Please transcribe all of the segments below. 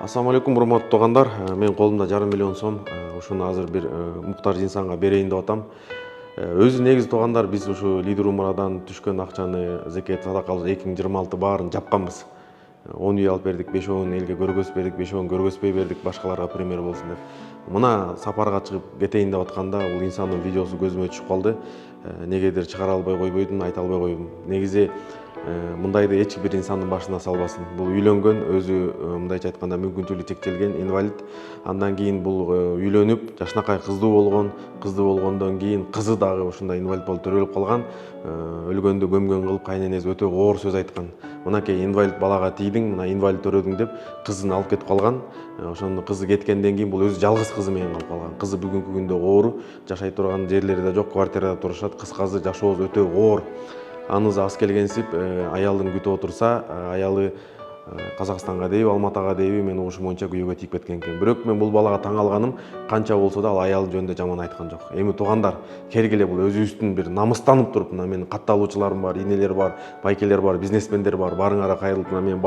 Ассаламу алейкум, урматтуу туугандар. Мен колумда 500 000 сом. Ушуну азыр бир муктаж инсанга берейин деп атам. Өзү негизи туугандар, биз ушу лидер умрадан түшкөн акчаны зекет садакалык 2026 баарын жапканбыз. 10 үй алып бердик, 5-оон элге көргөз бердик, 5-оон көргөзбөй бердик, башкаларга пример болсун деп. Мына сапарга чыгып кетейин деп атканда бул инсандын видеосу көзүмө түшүп калды. Негедир чыгара албай койбойдум, айта албай койдум. Негизи мындайды эч бир инсандын башына салбасын. Бул үйлөнгөн, өзү мындайча айтканда мүмкүнчүлүгү чектелген инвалид. Андан кийин бул үйлөнүп, жашынакай кыздуу болгондон кийин кызы дагы ушундай инвалид болуп төрөлүп калган. Өлгөндү көмгөн кылып кайненеси өтө оор сөз айткан. Мынакей инвалид балага тийдиң, мына инвалид төрөдүң деп кызын алып кетип калган. Ошондо кызы кеткенден кийин бул өзү жалгыз кызы менен калып калган. Кызы бүгүнкү күндө оору, жашай турган жерлери да жок, квартирада турушат. Кыскасы жашообуз өтө оор. Анысы аз келгенсип, аялын күтүп отурса, аялы Казакстанга дейби, Алматага дейби, мен угушум боюнча күйөөгө тийип кеткен экен. Бирок мен бул балага таң алганым, канча болсо да ал аялы жөнүндө жаман айткан жок. Эми туугандар, кергиле бул өзүбүздүн бир намыстанып туруп, мына менин катталуучуларым бар, инелер бар, байкелер бар, бизнесмендер бар, баарыңарга кайрылып, мына мен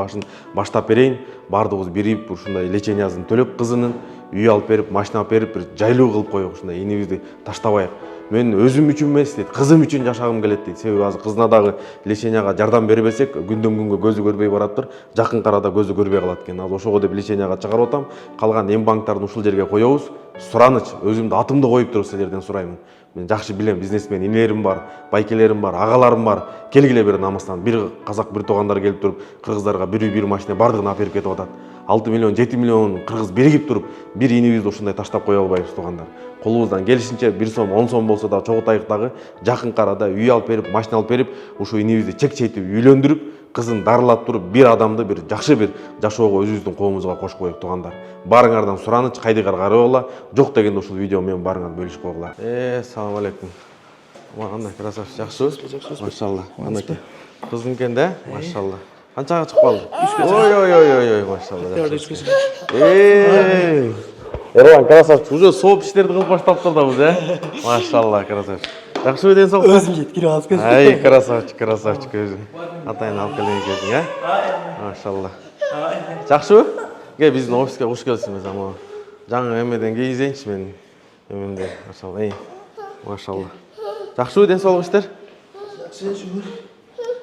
баштап берейин. Бардыгыбыз бирип ушундай лечениясын төлөп, кызынын үй алып берип, машина алып берип, бир жайлуу кылып коелук, ушундай инибизди таштабайык. Мен өзүм үчүн эмес дейт, кызым үчүн жашагым келет дейт. Себеби азыр кызына дагы леченияга жардам бербесек, күндөн күнгө көзү көрбөй бараптыр, жакын арада көзү көрбөй калат экен. Азыр ошого деп леченияга чыгарып атам. Калган эм банктарын ушул жерге коебуз. Сураныч, өзүмдүн атымды коюп туруп силерден сурайм. Мен жакшы билем, бизнесмен инелерим бар, байкелерим бар, агаларым бар. Келгиле бир намыстан. Бир казак, бир туугандар келип туруп, кыргыздарга бир машина бардыгын алып берип кетип атат. 6 миллион, 7 миллион кыргыз биригип туруп, бир инибизди ушундай таштап кое албайбыз туугандар. Колубуздан келишинче 1 сом, 10 сом болсо да чогултайык дагы, жакын арада үй алып берип, машина алып берип, ушу инибизди чек-чейтип үйлөндүрүп, кызын дарылап туруп, бир адамды бир жакшы бир жашоого өзүбүздүн коомубузга кошуп коелук туугандар. Баарыңардан сураныч, кайдыгар карабала, жок дегенде ушул видео менен баарыңар бөлүшүп койгула. Ассаламу алейкум. Андай красавчик, жакшыбы? Машалла. Анакей. Кыздың экен да? Машалла. Канчага чыгып калды? Ой, машалла. Ерлан, красавчик. Уже соп иштерди кылып баштаптыр да быз, Машалла, красавчик. Жакшыбы ден соң? Өзүм жеткирип алып келдим. Ай, красавчик өзүң. Атайын алып келген экенсиң, Машалла. Жакшыбы? Кел биздин офиске куш келипсиз, ама жаңы эмеден кийизейинчи мен. Эмемде, машалла. Машалла. Жакшыбы ден соолук иштер? Жакшы, шүгүр.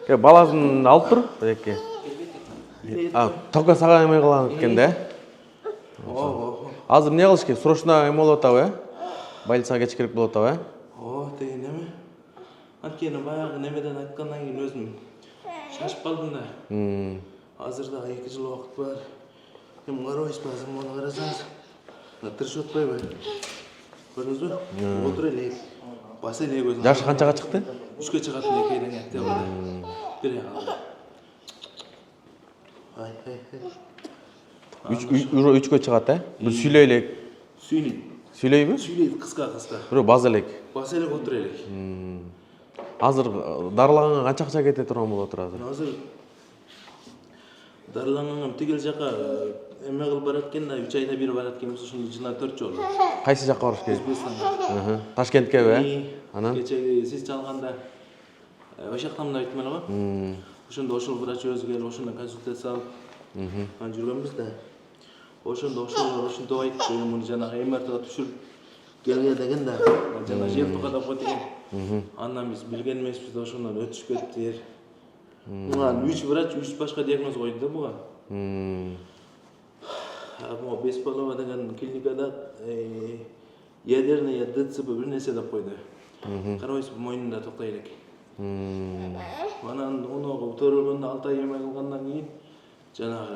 Кел баласын алып тур, эки. Тока сага эме кылган экен да? Азыр эмне кылыш керек? Срочно эме болуп атабы, Больницага кечкирип болуп атабы, деген эме. Анткени баягы немеден айткандан кийин өзүм шашып калдым да. Азыр да 2 жыл убакыт бар. Эми карабайсызбы, азыр муну карасаңыз. Тырышып атпайбы? Көрдүңүзбү? Отур элек. Бас элек өзүң. Жашы канчага чыкты? 3-кө чыгатын экейден эптебада. Бир ага. Ай. 3-кө чыгат, Бир сүйлөй элек. Сүйлөйбү? Сүйлөйт кыска. Бирок баз элек. Бас элек отур элек. Азыр дарылаганга канча акча кете турган болуп атыр азыр? Азыр дарыланганга тигил жака эме кылып барат экен да, 3 айда бир барат экенбиз, ошондо жылына 4 жолу. Кайсы жакка барыш керек? Өзбекстанга. Ташкенткеби, Анан? Кечеги сиз чалганда ошол жактан да өттүм эле. Ошондо ошол врач өзү келип, ошондон консультация алып, жүргөнбүз да. Ошондо ошентип айтты, муну жанагы МРТга түшүрүп келге деген да. Жана жер тукадап койт экен. Андан биз билген эмеспиз да, ошондон өтүшпөптүр. Муга 3 врач 3 башка диагноз койду да буга. Могу Беспалова деген клиникада ядерный ДЦП бир нерсе деп койду. Карабайсызбы, мойнунда токтой элек. Анан ону төрөлгөндө 6 ай эме кылгандан кийин жанагы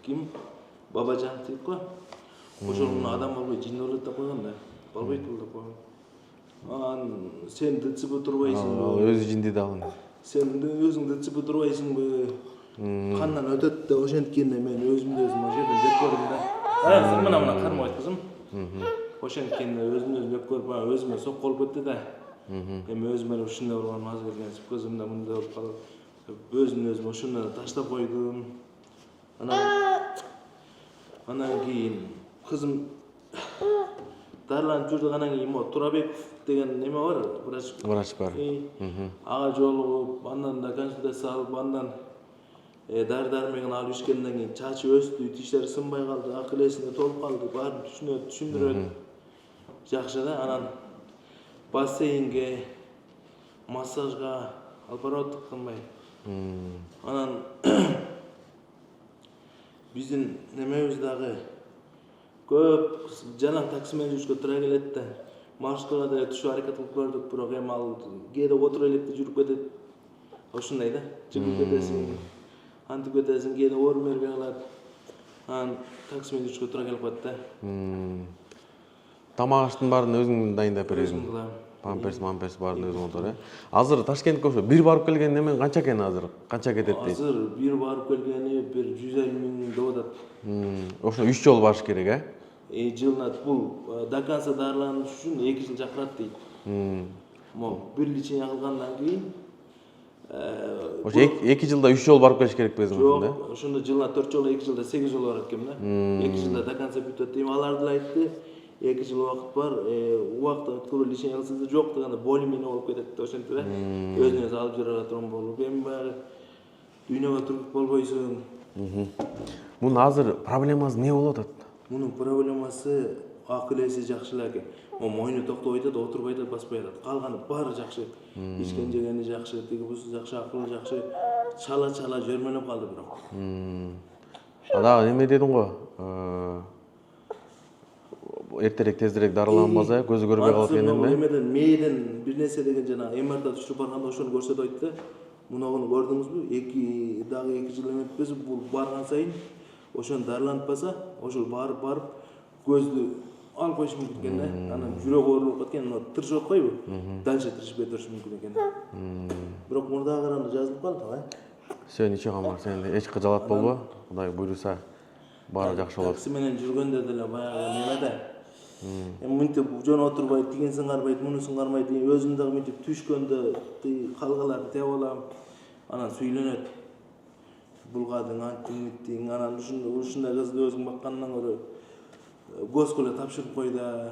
ким Бабажан дейт го. Ошол адам болбой жин болот деп койгон да. Болбойт бул деп койгон. Сен ДЦП турбайсыңбы? Өзү жинди да ал. Сен өзүң ДЦП турбайсыңбы? Кандан өтөт да, ошенткенде мен өзүмдү өзүм ошол жерде деп көрдүм да. Сен мына кармайт кызым. Ошенткенде өзүмдү деп көрүп, өзүмө сок болуп кетти да. Эми өзүм эле ушундай болгон азыр келгенсип, көзүмдө мындай болуп калып, өзүм ошондо таштап койдум. Анан кийин кызым дарыланып жүрдүк, анан кийин Турабеков деген неме бар, врач бар. Ага жолугуп, андан да консультация алып, андан дары-дармегин алып ишкенден кийин чачы өстү, тиштери сынбай калды, акыл эсине толуп калды, баарын түшүндүрөт. Жакшы да, анан бассейнге, массажга алып барып кылмай. Анан биздин немебиз дагы көп жалаң таксимен жүрүшкө туура келет да. Маршруткага да түшүп аракет кылып көрдүк, бирок эми ал кээде отура элек да жүрүп кетет. Ошондой да, жыгып кетесиң, антип кетесиң, кээде орун бербей калат. Анан таксимен жүрүшкө туура келип калат да. Тамак аштын баарын өзүң дайындап бересиң. Өзүм кылам. Памперс баарын өзүң отур, Азыр Ташкентке ошо бир барып келген немен канча экен азыр? Канча кетет дейт? Азыр бир барып келгени бир 150 миң деп атат. Ошо 3 жолу барыш керек, Жылына бул до конца дарыланыш үчүн 2 жыл чакырат дейт. Могу бир лечение кылгандан кийин ошо 2 жылда 3 жолу барып келиш керек безиң ошондо. жок, ошондо жылына 4 жолу, 2 жылда 8 жолу барат экен да. 2 жылда до конца бүтөт дейм. Алар деле айтты, 2 жыл убакыт бар, убакытта өткөрүп лечение кылсаңыз жок дегенде более-менее болуп кетет деп ошентип өзүнө өзү алып жүрө турган болуп. Эми баягы дүйнөгө тургуп болбойсуң. Мунун азыр проблемасы эмне болуп атат? Мунун проблемасы акыл эси жакшы эле экен. Мойну токтобой атат, отурбай атат, баспай атат. Калганы баары жакшы. Ичкен жегени жакшы, тиги бусу жакшы, акылы жакшы. Чала жөрмөлөп калды бирок. Дагы неме дедиң го? Эртерээк тездирээк дарыланбаса, көзү көрбөй калат экен да. Эмеден мээден бир нерсе деген жана МРТ түшүрүп барганда ошону көрсөтүп айтты. Мунугуну көрдүңүзбү? 2 жыл эметпиз, бул барган сайын ошону дарылантпаса, ошол барып көздү алып коюшу мүмкүн экен да. Анан жүрөгү оорулуп кеткен, тырышып атпайбы? Дальше тырышпай турушу мүмкүн экен. Бирок мурдага караганда жазылып калды, Все, ничего камар, сенде эч кыжалат болбо. Кудай буйруса, баары жакшы болот. Такси менен жүргөндө деле баягы немеде. Эми мынтип жөн отурбай, тигин сыңарбайт, муну сыңарбайт, өзүм дагы мынтип түшкөндө калгаларды теп алам. Анан сүйлөнөт. Булгадың, антиң, анан ушундай кызды өзүң баккандан көрө госкөлө тапшырып кой да.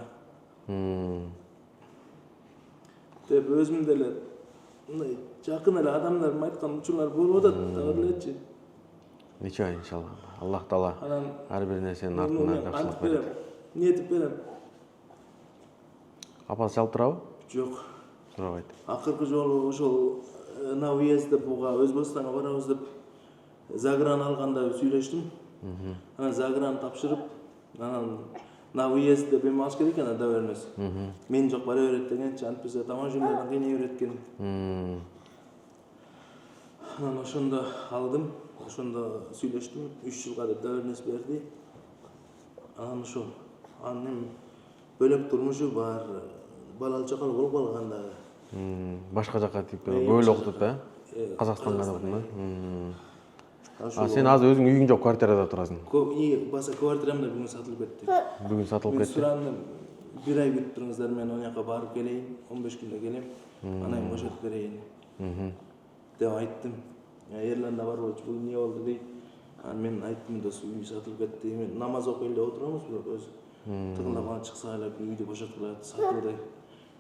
Деп өзүм деле мындай жакын эле адамдарым айткан учурлар болуп атат, дагы элечи. Ничего, иншалла. Аллах Таала ар бир нерсенин артынан жакшылык берет. Нетип берем. Апасы чалып турабы? Жок. Сурабайт. Акыркы жолу ошол на уездде буга Өзбекстанга барабыз деп загран алганда сүйлөштүм. Анан загран тапшырып, анан на уезд деп эме алыш керек экен, доверенность. Мен жок бара берет дегенчи, антпесе таможнядан кыйнай берет экен. Анан ошондо алдым, ошондо сүйлөштүм, 3 жылга деп доверенность берди. Анан ошол, анын бөлөк турмушу бар, балалы чакалы болуп калган дагы. Башка жака тип бөлүп окутат да? Казакстанга да. Сен азыр өзүң үйүң жок, квартирада турасың. Баса квартирам да бүгүн сатылып кетти. Бүгүн сатылып кетти. Сурандым, 1 ай күтүп туруңуздар, мен ал жака барып келейин, 15 күндө келем, анан бошотуп берейин деп айттым. Эрлан да бар болчу, бул эмне болду дейт. Анан мен айттым, дос, үй сатылып кетти. Мен намаз окуйын деп отурамыз, бирок өзү тыгылдап ана чыкса эле үйдү бошотулат, сатылды.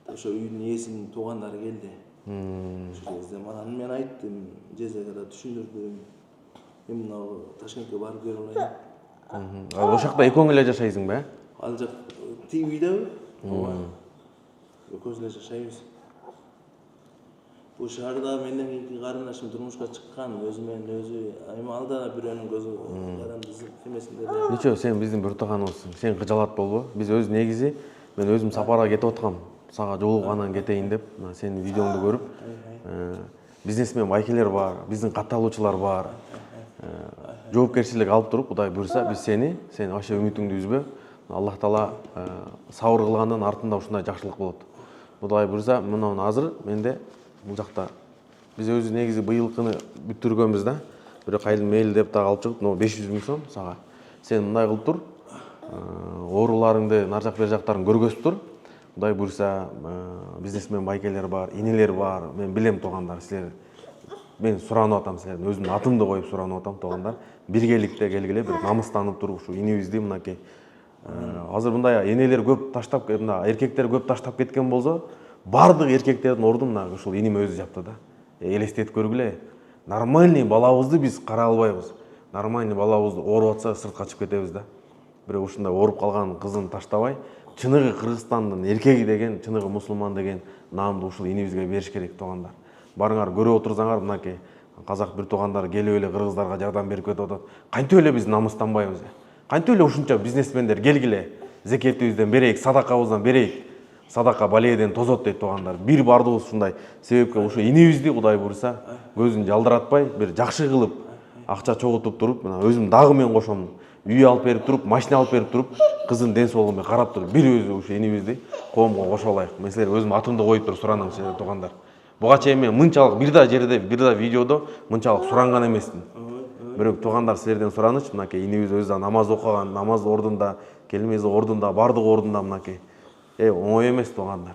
Ошо үйдүн ээсинин туугандары келди. Ошол кезде анан мен айттым, жезеге да түшүндүрдүм. Мен мына Ташкентке барып келе алайын. Ошол жакта экөөң эле жашайсыңбы? Ал жак тиги үйдөбү? Ооба. Экөөбүз эле жашайбыз. Бул шаарда менден кийинки карындашым турмушка чыккан, өзү менен өзү. Эми ал да бирөөнүн көзү карандысы эмесинде. Ничего, сен биздин бир тууганыбызсың. Сен кыжалат болбо. Биз өз негизи мен өзүм сапарга кетип аткам. Сага жолугуп кетейин деп, сенин видеоңду көрүп, бизнесмен байкелер бар, биздин катталуучулар бар. Жоопкерчилик алып туруп, Кудай буйруса, биз сени вообще үмүтүңдү үзбө. Аллах Таала сабыр кылгандан артында ушундай жакшылык болот. Кудай буйруса, мына азыр менде бул жакта биз өзү негизи быйылкыны бүттүргөнбүз да. Бирок айыл мейли деп дагы алып чыгып, 500 миң сом сага. Сен мындай кылып тур. Ооруларыңды, нар жак бер жактарын көргөзүп тур. Кудай буйруса, бизнесмен байкелер бар, инелер бар. Мен билем туугандар, силер. Мен суранып атам силерден, өзүмдүн атымды коюп суранып атам туугандар. Биргеликте келгиле, бир намыстанып туруп ушу инибизди мынакей. Азыр мындай энелер көп таштап, мына эркектер көп таштап кеткен болсо, бардык эркектердин ордун мына ушул иним өзү жапты да. Элестетип көргүлө. нормальный балабызды биз кара албайбыз. Нормальный балабызды ооруп атса сыртка чыгып кетебиз да. Бирок ушундай ооруп калган кызын таштабай, чыныгы Кыргызстандын эркеги деген, чыныгы мусулман деген наамды ушул инибизге бериш керек туугандар. Барыңар көрүп отурсаңар, мынакей казак бир туугандар келип эле кыргыздарга жардам берип кетип атат. Кантип эле биз намыстанбайбыз? Кантип эле ушунча бизнесмендер келгиле, зекетибизден берейик, садакабыздан берейик. Садака баледен тозот дейт туугандар. Бир бардыгыбыз ушундай себепке ушу инибизди Кудай буйруса көзүн жалдыратпай, бир жакшы кылып акча чогултуп туруп, мына өзүм дагы мен кошом. Үй алып берип туруп, машина алып берип туруп, кыздын ден соолугун карап туруп, бир өзү ушу инибизди коомго кошо алайык. Мен силерге өзүм атымды коюп туруп суранам силер туугандар. Буга чейин мен мынчалык бир да жерде, бир да видеодо мынчалык суранган эмесмин. Бирок туугандар силерден сураныч, мынакей инибиз өзү намаз окуган, намаз ордунда, келмеси ордунда, бардык ордунда мынакей. Оңой эмес туугандар.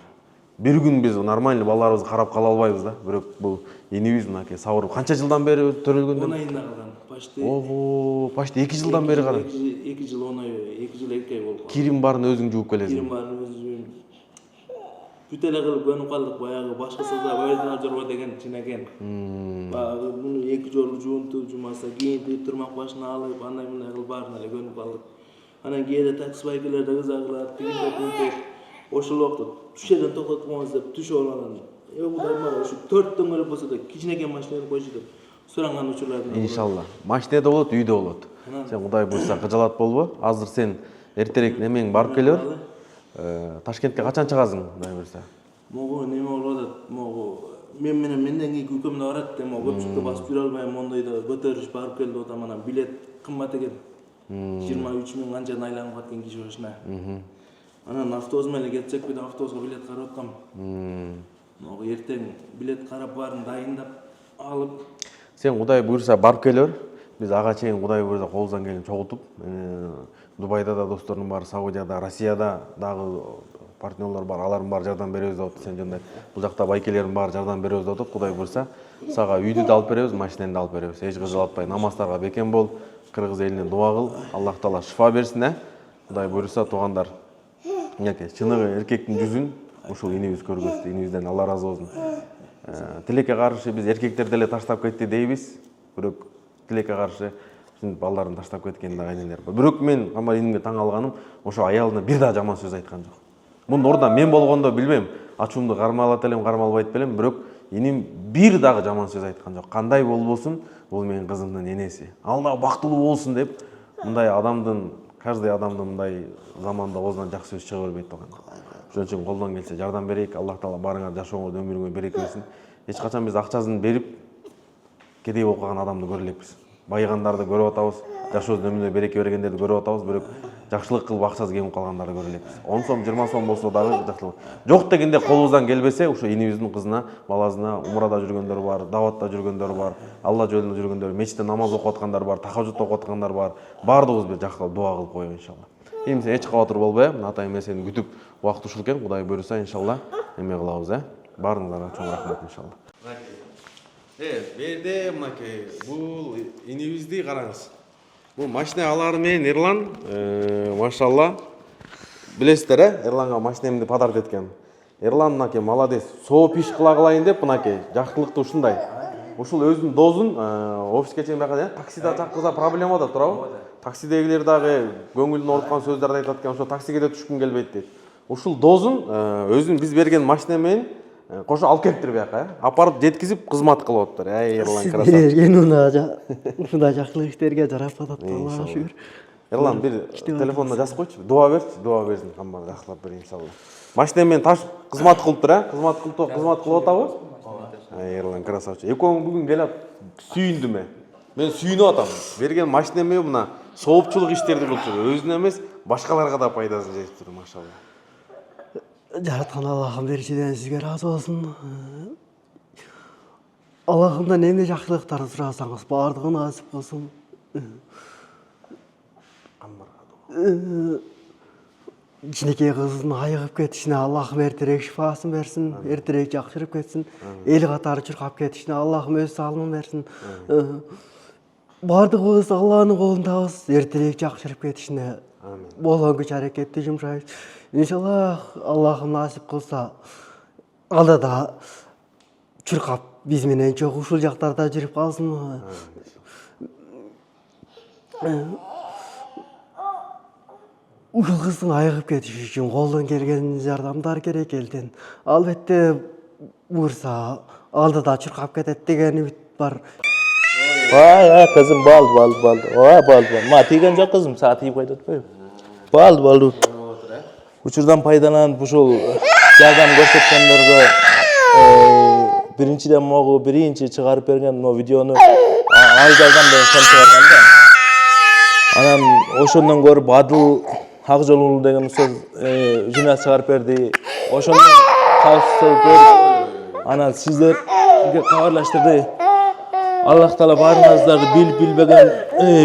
Бир күн биз нормальный балдарыбызды карап кала албайбыз да. Бирок бул инибиз мынакей сабыр. Канча жылдан бери төрөлгөндө? 10 айында калган. Почти 2 жылдан бери калган. 2 жыл 10 ай, 2 жыл 2 ай болуп калды. Кирим барын өзүң жууп келесиң. Кирим барын өзүм. Бүт эле кылып көнүп калдык, баягы башкасында байлар жорго деген чынекен. Баягы муну 2 жолу жуунтуп, жумаса кийинтип, турмак башына алып, андай мындай кылып баарына эле көнүп калдык. Анан кээде такси байкелер да кызагылат, тигинтип, ошол убакта түш жерден токтотуңуз деп түшүп алган. Кудайым ошо 4 дөңгөлөк болсо да кичинекей машина койчу деп суранган учурлардын. Иншалла. Машинада болот, үйдө болот. Сен Кудай буйруса кыжалат болбо. Азыр сен эртерээк немең барып келе бер. Ташкентке качан чыгасың, Кудай буйруса? Могу неме болуп атат, могу мен менен менден кийинки үкөм да барат, эми көпчүлүккө басып жүрө албайм, мондойдо көтөрүш барып келди деп атам, анан билет кымбат экен. 23 миң канчадан айланып каткан киши башына. Анан автобус менен кетсек, бир автобуска билет карап аткам. Могу эртең билет карап баарын дайындап алып. Сен Кудай буйруса барып келе бер. Биз ага чейин Кудай буйруса колубуздан келген чогултуп, Дубайда да досторум бар, Саудияда, Россияда дагы партнерлор бар, алардын баары жардам беребиз деп атат. Сен жандай бул жакта байкелердин баары жардам беребиз деп атат. Кудай буйруса сага үйдү да алып беребиз, машинаны да алып беребиз. Эч кыжалатпай намаздарга бекем бол, кыргыз элине дуа кыл, Аллах Таала шифа берсин, Кудай буйруса туугандар. Мынакей чыныгы эркектин жүзүн ушул инибиз көргөздү. Инибизден Алла ыраазы болсун. Тилекке каршы биз эркектерди эле таштап кетти дейбиз. Бирок тилекке каршы балдарын таштап кеткен да айнелер бар. Бирок мен камар инимге таң алганым, ошо аялына бир да жаман сөз айткан жок. Мунун ордуна мен болгондо билбейм, ачуумду кармалат элем, кармалбайт белем, бирок иним бир дагы жаман сөз айткан жок. Кандай болбосун, бул менин кызымдын энеси. Ал да бактылуу болсун деп, мындай адамдын, каждый адамдын мындай заманда оозунан жакшы сөз чыга бербейт турган. Ошон үчүн колдон келсе жардам берейик. Аллах Таала барыңар жашооңор, өмүрүңөр береке берсин. Эч качан биз акчасын берип кедей болуп калган адамды көрө элекпиз. Байыгандарды көрүп атабыз, жашообуздун өмүрүнө береке бергендерди көрүп атабыз, бирок жакшылык кылып акчасы кемип калгандарды көрө элекпиз. 10 сом, 20 сом болсо дагы жакшылык. Жок дегенде колубуздан келбесе, ушу инибиздин кызына, баласына умрада жүргөндөр бар, даватта жүргөндөр бар, Алла жолунда жүргөндөр, мечитте намаз окуп аткандар бар, тахажжуд окуп аткандар бар. Бардыгыбыз бир жакшылап дуа кылып коелу иншалла. Эми сен эч кабатыр болбой, атайын мен сени күтүп убакыт ушул экен, Кудай буйруса иншалла эме кылабыз, Баарыңарга чоң рахмат иншалла. Берде мынакей бул инибизди караңыз. Бул машина алары менен Эрлан, машалла. Билесиздер, Эрланга машинемди подарок эткем. Эрлан мынакей молодец, сооп иш кыла кылайын деп мынакей жакшылыкты ушундай. Ушул өзүнүн дозун офиске чейин бакка таксида чакырса проблема да турабы? Таксидегилер дагы көңүлүн оруткан сөздөрдү айтат экен, ошо таксиге да түшкүм келбейт дейт. Ушул дозун өзүнүн биз берген машина менен кошо алып келиптир бияка, апарып жеткизип кызмат кылып атыптыр. Эрлан красавчик. Ушундай жакшылык иштерге жарап атат, Аллага шүгүр. Эрлан бир телефонуна жазып койчу, дуа берчи, дуа берсин, камбар жакшылап бер иншалла. Машина менен таш кызмат кылыптыр, кызмат кылып атабы? Эрлан красавчик. Экөөң бүгүн келип сүйүндүм мен. Мен сүйүнүп атам. Берген машина менен мына соопчулук иштерди кылып, өзүнө эмес, башкаларга да пайдасын жетиптир, машалла. Жараткан Аллахым беришиден сизге разы болсун. Аллахымдан эмне жакшылыктарды сурасаңыз, баардыгы насип болсун. Кичинекей кыздын айыгып кетишине Аллахым эртерээк шифасын берсин, эртерээк жакшырып кетсин. Эл катары чуркап кетишине Аллахым өз салымын берсин. Баардыгыбыз Алланын колундабыз, эртерээк жакшырып кетишине болгон күч аракетти жумшайбыз. Иншаллах Аллахым насип кылса, алда да чуркап биз менен чогуу ушул жактарда жүрүп калсын. Ушул кыздын айыгып кетиши үчүн колдон келген жардамдар керек элден. Албетте буюрса алдыда чуркап кетет деген үмүт бар. Kızım baldı. Ma тийген жок kızım, sağa тийip koydu atpayбы. Baldı. Учурдан пайдаланып ушул жардам көрсөткөндөргө биринчиден могу биринчи чыгарып берген могу видеону ал жардам менен сом чыгарган да. Анан ошондон көрүп Адыл Акжолулу деген устаз журнал чыгарып берди. Ошондон калсы көрүп анан сиздерге кабарлаштырды. Аллах Таала барыңыздарды билбеген,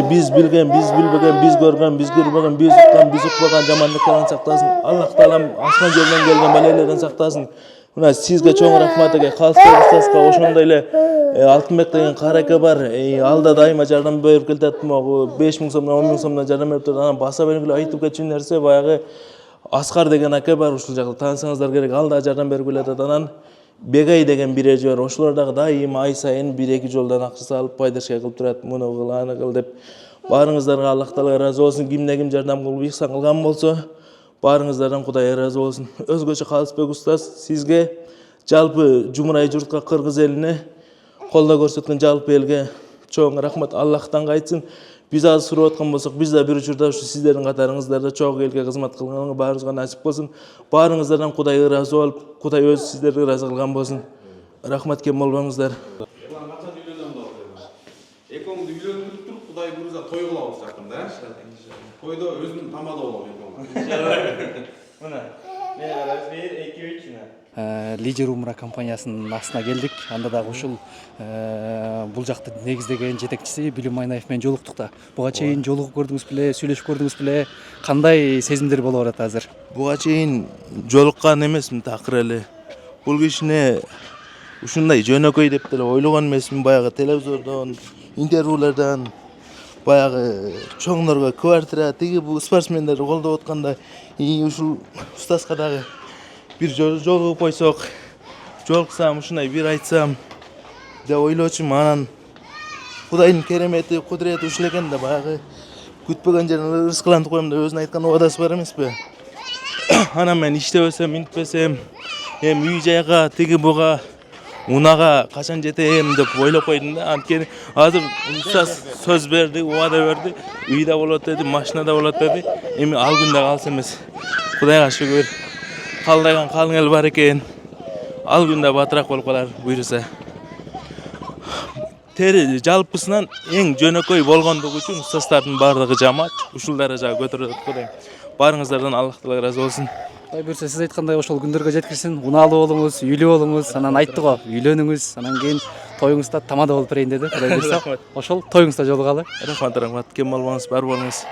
биз билген, биз көргөн, биз көрбөгөн, биз уккан, биз укпаган жамандыктардан сактасын. Аллах Таала асман жерден келген балелерден сактасын. Мына сизге чоң рахмат эке, Калысбек устазга ошондой эле Алтынбек деген караке бар. Алда дайыма жардам берип келатат, могу 5000 сомдон 10 000 сомдон жардам берип турат. Анан баса белгилүү айтып кетчү нерсе баягы Аскар деген аке бар ушул жакта, таанысаңыздар керек, ал да жардам берип келатат. Анан Бегай деген бир эже бар. Ошолор дагы дайыма ай сайын 1-2 жолдон акча салып пайдашка кылып турат. Муну кыл, аны кыл деп. Барыңыздарга Аллах Таала ыраазы болсун. Кимде ким жардам кылып ихсан кылган болсо, барыңыздардан Кудай ыраазы болсун. Өзгөчө Калысбек устаз сизге, жалпы Жумурай журтка, кыргыз элине, колдоо көрсөткөн жалпы элге чоң рахмат. Аллахтан кайтсын. Биз азыр сурап аткан болсок, биз да бир учурда ушу сиздердин катарыңыздарда чоң элге кызмат кылганга баарыбызга насип болсун. Баарыңыздардан Кудай ыраазы болуп, Кудай өзү сиздерге ыраазы кылган болсун. Рахмат кем болбоңуздар. Экөөңүздү үйлөндүрүп туруп, Кудай буюрса той кылабыз жакында, Тойдо өзүнүн тамада болобу экөөң. Мына, мен араз бир 2-3 Лидер Умра компаниясынын астына келдик. Анда дагы ушул бул жакты негиздеген жетекчиси Билим Майнаев менен жолуктук да. Буга чейин жолугуп көрдүңүз беле, сүйлөшүп көрдүңүз беле? Кандай сезимдер болуп атат азыр? Буга чейин жолуккан эмесмин такыр эле. Бул кишине ушундай жөнөкөй деп деле ойлогон эмесмин. Баягы телевизордон, интервьюлардан баягы чоңдорго квартира, тиги бул спортсмендерди колдоп атканда, ушул устазга дагы бир жолугуп койсок, жолуксам, ушундай бир айтсам деп ойлочумун. Анан Кудайдын керемети, кудурети ушул экен да, баягы күтпөгөн жерден ырыскылантып коем деп өзүнүн айткан убадасы бар эмеспи? Анан мен иштебесем, интпесем, үй жайга, тиги буга, унага качан жетем деп ойлоп койдум да. Анткени азыр устаз сөз берди, убада берди, үйдө болот деди, машинада болот деди. Эми ал күндө калса эмес. Кудайга шүгүр. Калдайган калың эл бар экен. Ал күндө батыраак болуп калар буюрса. Жалпысынан эң жөнөкөй болгондугу үчүн устаздардын баардыгы жамаат ушул даражага көтөрүп атат. Барыңыздардан Аллах Таала ыраазы болсун. Кудай буюрса сиз айткандай ошол күндөргө жеткирсин. Унаалуу болуңуз, үйлүү болуңуз, анан айтты го, үйлөнүңүз, анан кийин тоюңузда тамада болуп берейин деди. Кудай буюрса ошол тоюңузда жолугалы. Рахмат, кем болбоңуз, бар болуңуз.